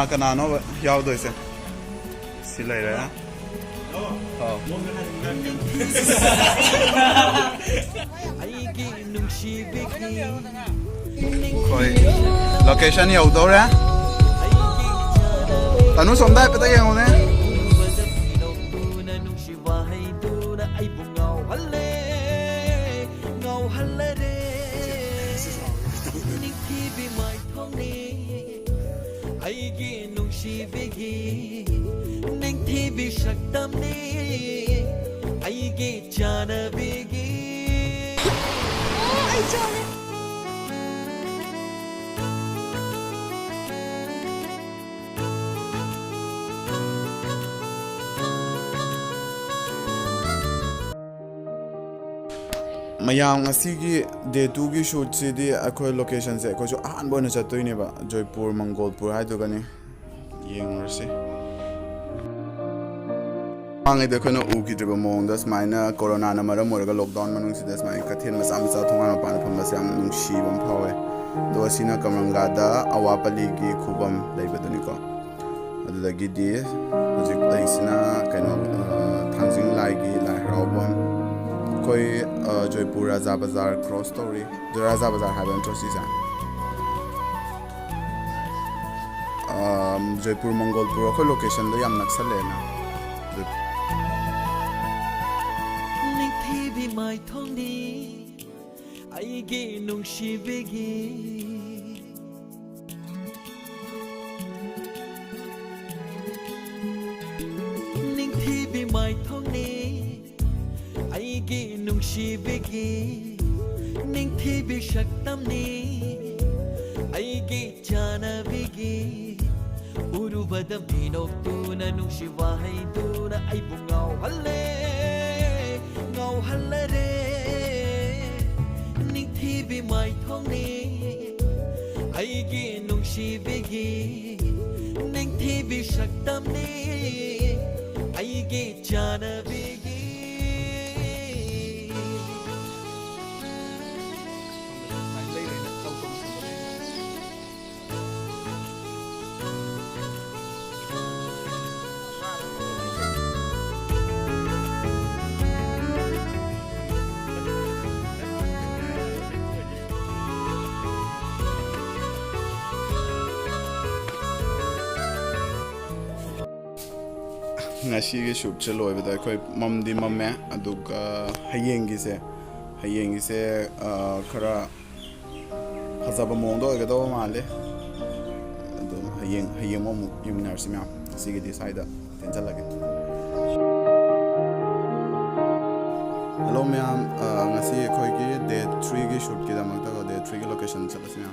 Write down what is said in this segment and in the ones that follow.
Kana no yaw do se silai ra oh koi location yaw do ra tanu som dai pata yang ne Ningthibi shaktamni aige janabigi Ay, sorry. mayam asigi day 2 gi shoot se di akoi location se ko jo an bona chatoi ne ba Jaipur Mangolpur hai do gani yeng rase angai de kono u ki driba mong das maina corona na mara morga lockdown manung si das mai kathen ma sam sa thonga na pan pham basam nung shi bam phawe do sina kamranga da awapali gi khubam leibaduni ko adagi di hojik laisina kaino thangjing lai gi lai rawbam koi Jaipur Raja Bazar cross story the Raja Bazar haban trosi sa Jaipur Mangolpur ko location lo yam naksale na Ningthibi Maaithong ni aige nungshibigi Ningthibi Maaithong ni aige nungshibigi Ningthibi shaktamni aige janabigi Urubada minokuna nungshivahiduna aibu ngau hallare Ningthibi Maaithong ni aige nungshibigi Ningthibi shaktamni aige janabigi ngasi gi shoot che loi bada koi mamdi mamme aduga hayengi se khara hazaba mondo ga do male adu hayeng mom yuminar simya sigi di saida tenjal lage hello ma'am ngasi koi gi day 3 gi shoot ki da magta ga day 3 gi location chala simya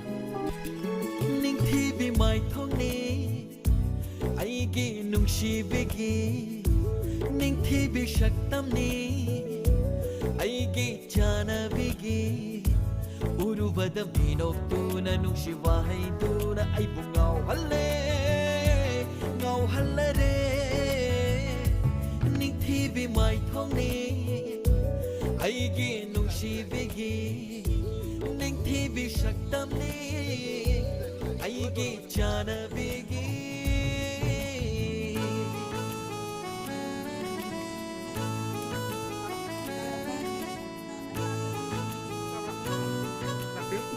Ningthibi Maaithong ni aige nungshibigi Ningthibi shaktamni aige janabigi Urubada minokuna nungshivahiduna aibu ngau hallare Ningthibi Maaithong ni aige nungshibigi Ningthibi shaktamni aige janabigi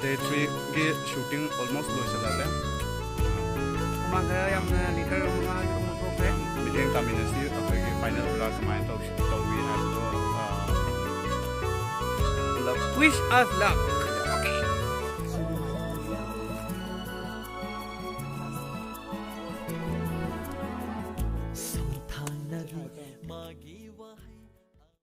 day 3 gi shooting almost loisalale Kumanga yang leader mga profe mideng taminasi apagi final vlog kamay to we have to wish us luck.